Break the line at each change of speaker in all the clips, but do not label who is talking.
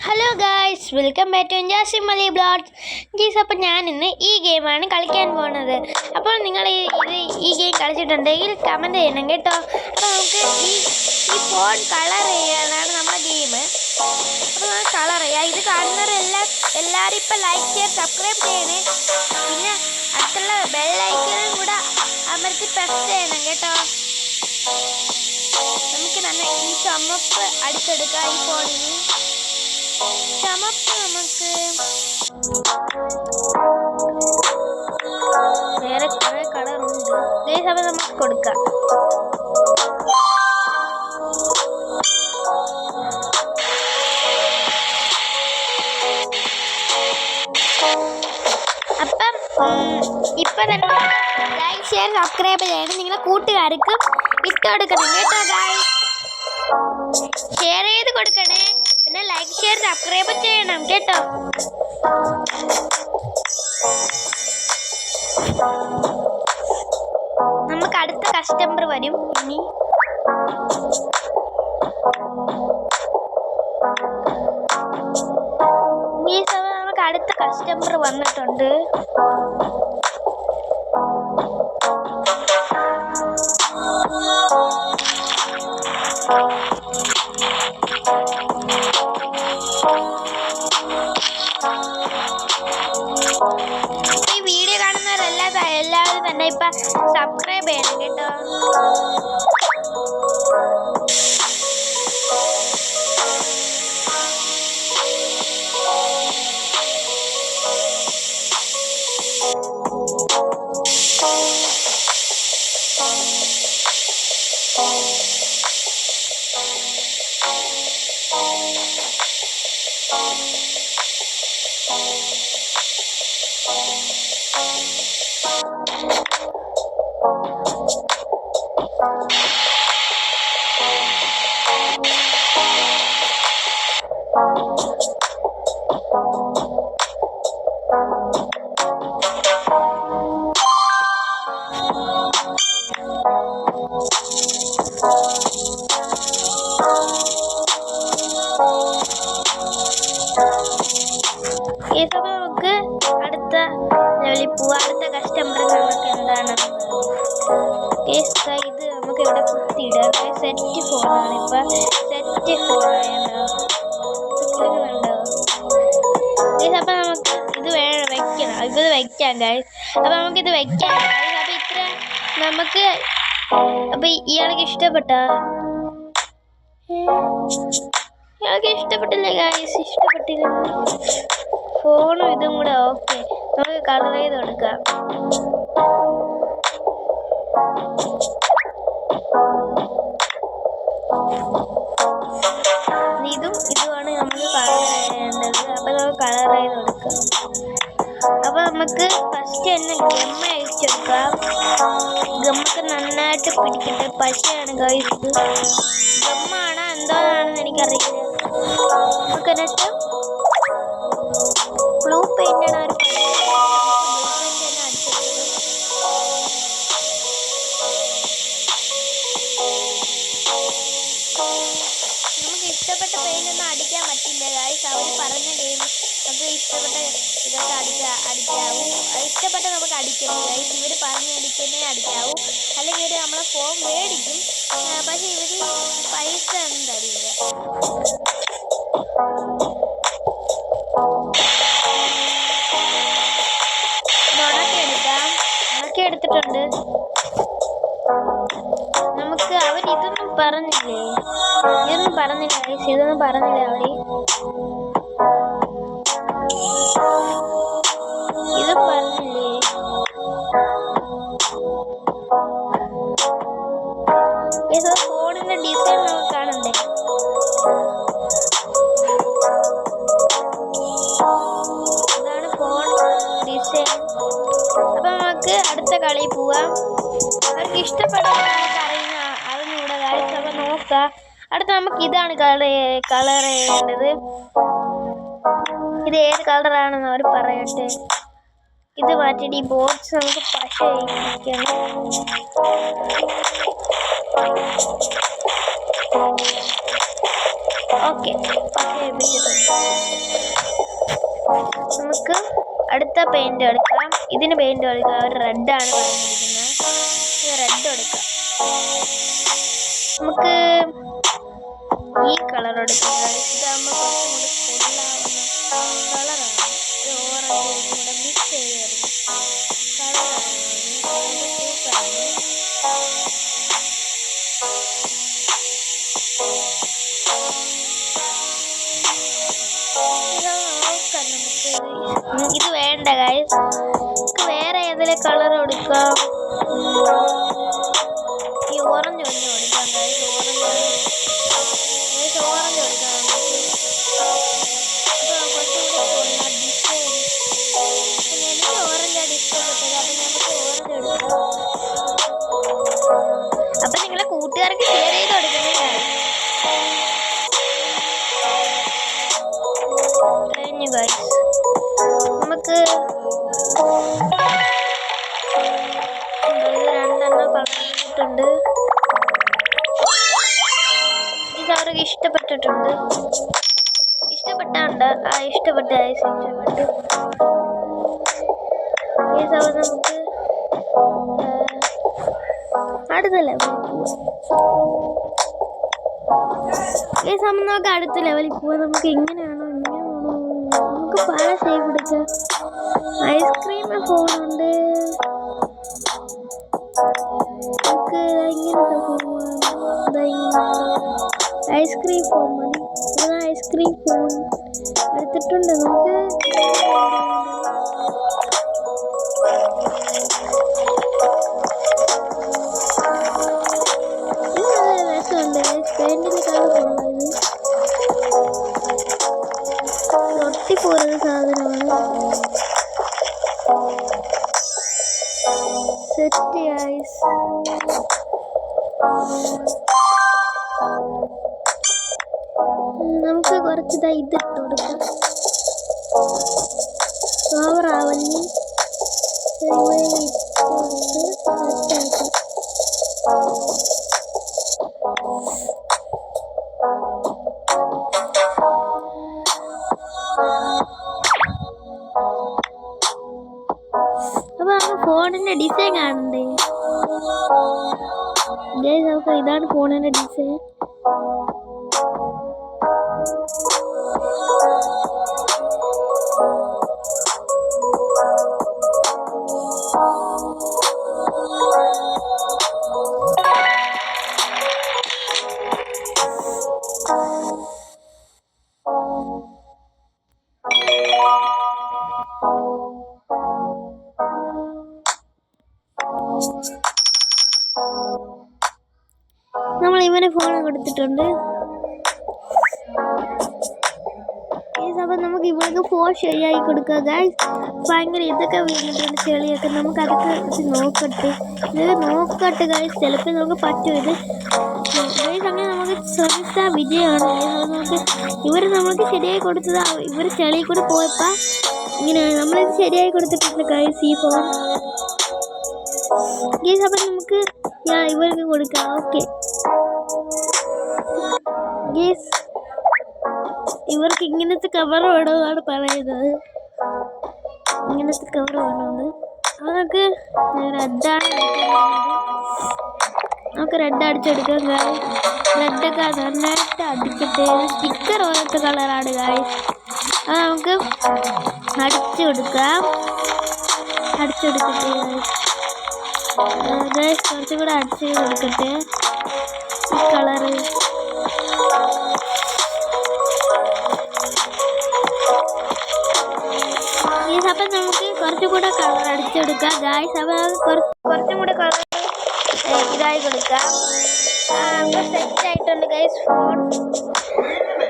Hello guys, welcome back to Jasimali blogs. Guys, അപ്പോൾ ഞാൻ ഇന്ന് ഈ ഗെയിമാണ് കളിക്കാൻ പോകുന്നത്. അപ്പോൾ നിങ്ങൾ ഈ ഗെയിം കളിച്ചിട്ടുണ്ടെങ്കിൽ കമൻറ്റ് ചെയ്യണം കേട്ടോ. അപ്പോൾ നമുക്ക് ഈ ഫോൺ കളർ ചെയ്യാനാണ് നമ്മുടെ ഗെയിം. അപ്പോൾ നമുക്ക് കളർ ചെയ്യാം. ഇത് കാണുന്നവരെല്ലാവരും ഇപ്പോൾ ലൈക്ക് ഷെയർ സബ്സ്ക്രൈബ് ചെയ്യണേ. പിന്നെ അടുത്തുള്ള ബെല്ലൈക്കനും കൂടെ അമർത്തി പ്രസ് ചെയ്യണം കേട്ടോ. നമുക്ക് തന്നെ ഈ ചുമപ്പ് അടിച്ചെടുക്കാം. ഈ ഫോണിന് ചുമപ്പ് നമുക്ക് വേറെ കുറെ കളറുണ്ട്. അപ്പോൾ നമുക്ക് കൊടുക്കാം. അപ്പം ഇപ്പൊ തന്നെ ലൈക്ക് ഷെയർ സബ്സ്ക്രൈബ് ചെയ്യണം. നിങ്ങളെ കൂട്ടുകാർക്കും ഇട്ട് കൊടുക്കണം കേട്ടോ ഗായ്സ്. ഷെയർ ചെയ്ത് കൊടുക്കണേ. പിന്നെ ലൈക്ക് ഷെയർ സബ്സ്ക്രൈബ് ചെയ്യണം കേട്ടോ. നമുക്ക് അടുത്ത കസ്റ്റമർ വരും. ഇനി ഈ സമയം നമുക്ക് അടുത്ത കസ്റ്റമർ വന്നിട്ടുണ്ട്. ഈ വീഡിയോ കാണുന്നവരെല്ലാവരും തന്നെ ഇപ്പൊ സബ്സ്ക്രൈബ് ചെയ്യണം കേട്ടോ. നമുക്ക് അടുത്ത ലെവലിൽ പോവാം. അടുത്ത കസ്റ്റമർ നമുക്ക് എന്താണ് ഇത് നമുക്ക് ഇവിടെ കുത്തിയിടാം. സെറ്റ് ഫോണാണ്. ഇപ്പൊ സെറ്റ് ഫോണായുണ്ടോ? അപ്പൊ നമുക്ക് ഇത് വെക്കണം. ഇത് വെക്കാം ഗൈസ്. അപ്പൊ നമുക്കിത് വെക്കാം. അപ്പൊ ഇത്ര നമുക്ക് അപ്പൊ ഇയാൾക്ക് ഇഷ്ടപ്പെട്ടില്ലേ ഗൈസ്? ഇഷ്ടപ്പെട്ടില്ല. ഫോണും ഇതും കൂടെ ഓക്കെ. നമുക്ക് കളർ ചെയ്ത് കൊടുക്കാം. ഇതുമാണ് നമ്മൾ കളർ ചെയ്യേണ്ടത്. അപ്പൊ നമുക്ക് കളർ ചെയ്ത് കൊടുക്കാം. അപ്പൊ നമുക്ക് ഫസ്റ്റ് തന്നെ ഗമ്മ അയച്ചെടുക്കാം. ഗമ്മക്ക് നന്നായിട്ട് പിടിക്കട്ടെ. പശയാണ് ഗൈസ്. ഗമ്മാണോ എന്തോന്നാണെന്ന് എനിക്കറിയില്ല. നമുക്ക് എന്നിട്ട് ബ്ലൂ പെയിന്റ് ആണ്. നമുക്ക് ഇഷ്ടപ്പെട്ട പെയിന്റ് ഒന്നും അടിക്കാൻ പറ്റില്ല ഗൈസ്. അവർ പറഞ്ഞ ഗെയിം നമുക്ക് ഇഷ്ടപ്പെട്ട ഇതൊക്കെ അടിക്കാവൂ. ഇഷ്ടപ്പെട്ട നമുക്ക് അടിക്കണം ഗൈസ്. ഇവർ പറഞ്ഞ് അടിക്കുന്നേ അടിക്കാവൂ. അല്ലെങ്കിൽ ഇവർ നമ്മളെ ഫോം മേടിക്കും. പക്ഷെ ഇവർ പൈസ ഒന്നും തരില്ല. എടുത്തിട്ടുണ്ട്. നമുക്ക് അവർ ഇതൊന്നും പറഞ്ഞില്ലേ? ഇതൊന്നും പറഞ്ഞില്ല. അവര് ഇത് പറഞ്ഞില്ലേ? ഇത് ഫോണിന്റെ ഡിസൈൻ നമുക്ക് കാണണ്ടേ? ഇതാണ് ഫോൺ ഡിസൈൻ. അപ്പൊ നമുക്ക് അടുത്ത കളി പോവാം. അവർക്ക് ഇഷ്ടപ്പെടുന്ന അറിഞ്ഞൂടെ ഗൈസ്. അപ്പൊ നോക്കാം. അടുത്ത നമുക്ക് ഇതാണ് കളർ ചെയ്യേണ്ടത്. ഇത് ഏത് കളറാണെന്ന് അവർ പറയട്ടെ. ഇത് മാറ്റിയിട്ട് ഈ ബോർഡ്സ് നമുക്ക് പശ ചെയ്യിക്കണം. ഓക്കെ നമുക്ക് അടുത്ത പെയിന്റ് എടുക്കാം. ഇതിന് പെയിന്റ് എടുക്കാം. ഒരു റെഡാണ് പറഞ്ഞിരിക്കുന്നത്. റെഡ് എടുക്കാം. നമുക്ക് ഈ കളർ എടുക്കാം. ഇതാകുമ്പോൾ കുറച്ചും കൂടി ഫുള്ളാവുന്ന കളറാണ്. ഒരു ഓറഞ്ച് കൂടെ മിക്സ് ചെയ്ത് വരുന്നത് കളറാണ്. ഇത് വേണ്ട ഗൈസ്. വേറെ ഏതെങ്കിലും കളർ എടുക്കാം. ഈ ഓറഞ്ച് ഒന്ന് എടുക്കാം ഗൈസ്. ഓറഞ്ച് എടുക്കാം. എനിക്ക് ഓറഞ്ചാണ് ഇഷ്ടപ്പെട്ടത്. അപ്പം നമുക്ക് ഓറഞ്ച് എടുക്കാം. അപ്പം നിങ്ങളെ കൂട്ടുകാർക്ക് ഷെയർ ചെയ്ത് കൊടുക്കണേ. കഴിഞ്ഞു ഗൈസ്. നമുക്ക് ഇത് രണ്ടെണ്ണം കളഞ്ഞിട്ടുണ്ട്. ഇത് അവർക്ക് ഇഷ്ടപ്പെട്ടിട്ടുണ്ട്. ഇഷ്ടപ്പെട്ടുണ്ട്. ഇഷ്ടപ്പെട്ട ഇഷ്ടപ്പെട്ട് ഈ സമയം നമുക്ക് അടുത്ത ലെവലിൽ ഈ സമയം നമുക്ക് അടുത്ത ലെവലിൽ പോവാം. നമുക്ക് എങ്ങനെയാണോ നമുക്ക് പല ഷേപ്പ് എടുക്കാം. ഐസ്ക്രീം ഫോണുണ്ട്. നമുക്ക് ഇങ്ങനത്തെ ഐസ്ക്രീം ഫോൺ മതി. ഐസ്ക്രീം ഫോൺ എടുത്തിട്ടുണ്ട്. നമുക്ക് രസമുണ്ട്. പെയിന്റിന്റെ കളർ കൊള്ളാം. ഒട്ടിപ്പോരുന്ന സാധനമാണ്. Set ice. നമുക്ക് കുറച്ച് ഇത് ഇട്ട് കൊടുക്കാം. ഓവറാവല്ലി അപ്പൊ നമുക്ക് ഫോണിന്റെ ഡിസൈൻ കാണണ്ടേ ഗൈസ്? നമുക്ക് ഇതാണ് ഫോണിന്റെ ഡിസൈൻ. നമ്മൾ ഇവന് ഫോൺ കൊടുത്തിട്ടുണ്ട്. അപ്പം നമുക്ക് ഇവർക്ക് ഫോൺ ശരിയായി കൊടുക്കുക ഗൈസ്. ഭയങ്കര ഇതൊക്കെ വീണിട്ടുണ്ട് ചെളിയൊക്കെ. നമുക്ക് അതൊക്കെ നോക്കട്ടെ. ഇത് നോക്കട്ടെ ഗൈസ്. ചിലപ്പോൾ നമുക്ക് പറ്റും. ഇത് ഗൈസ് അങ്ങനെ നമുക്ക് ശ്രമിച്ച വിജയമാണ്. നമുക്ക് ഇവർ നമ്മൾക്ക് ശരിയായി കൊടുത്തത്. ഇവർ ചെളി കൂടെ പോയപ്പോൾ ഇങ്ങനെയാണ് നമ്മളിത് ശരിയായി കൊടുത്തിട്ടുണ്ട് ഗൈസ് ഈ ഫോൺ ഗൈസ്. അപ്പം നമുക്ക് ഇവർക്ക് കൊടുക്കാം. ഓക്കെ ഗൈസ്, ഇവർക്ക് ഇങ്ങനത്തെ കവർ വേണമെന്നാണ് പറയുന്നത്. ഇങ്ങനത്തെ കവർ വേണമെന്ന്. അതൊക്കെ റെഡാണ്. നമുക്ക് റെഡ് അടിച്ചെടുക്കാം ഗായ്സ്. റെഡൊക്കെ നന്നായിട്ട് അടിക്കട്ടെ. സ്റ്റിക്കർ പോലത്തെ കളറാണ് ഗായ്സ്. അത് നമുക്ക് അടിച്ചു കൊടുക്കാം. അടിച്ചെടുക്കട്ടെ ഗായ്സ്. കുറച്ചും കൂടെ അടിച്ച് കൊടുക്കട്ടെ ഈ കളറ്. അപ്പം നമുക്ക് കുറച്ചും കൂടെ കളർ അടിച്ചെടുക്കാം ഗായ്സ്. അപ്പം കുറച്ചും കൂടെ കളർ ഇതായി കൊടുക്കാം. അപ്പം സെറ്റ് ആയിട്ടുണ്ട് ഗായ്സ് ഫോൺ.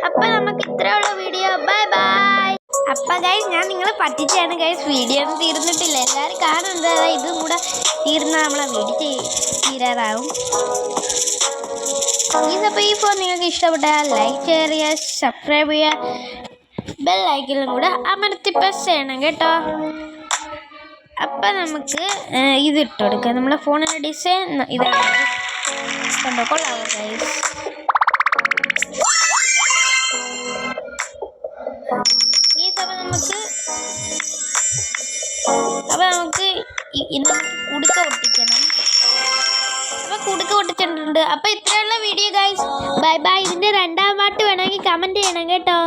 അപ്പം നമുക്ക് ഇത്രയുള്ള വീഡിയോ. Bye bye. അപ്പം ഗായ്സ് ഞാൻ നിങ്ങളെ പറ്റിച്ചാണ് ഗായ്സ്. വീഡിയോ ഒന്നും തീർന്നിട്ടില്ല. എല്ലാവരും കാണുന്നത് ഇതും കൂടെ തീർന്നാൽ നമ്മളെ വീഡിയോ തീരാറാവും. അപ്പോൾ ഈ ഫോൺ നിങ്ങൾക്ക് ഇഷ്ടപ്പെട്ടാൽ ലൈക്ക് ഷെയർ ചെയ്യുക, സബ്സ്ക്രൈബ് ചെയ്യുക, ബെല്ലൈക്കനും കൂടെ അമർത്തി പ്രസ് ചെയ്യണം കേട്ടോ. അപ്പം നമുക്ക് ഇതിട്ട് കൊടുക്കാം. നമ്മളെ ഫോണിൻ്റെ ഡിസൈൻ ഇതാണ്. കൊള്ളാമോ ഗൈസ്? ഇന്ന് കുടുക്ക ഒട്ടിക്കണം. അപ്പോൾ കുടുക്ക ഒട്ടിച്ചിട്ടുണ്ട്. അപ്പോൾ ഇത്രയുള്ള വീഡിയോ ഗൈസ്. Bye bye. ഇതിൻ്റെ രണ്ടാം പാർട്ട് വേണമെങ്കിൽ കമൻറ്റ് ചെയ്യണം കേട്ടോ.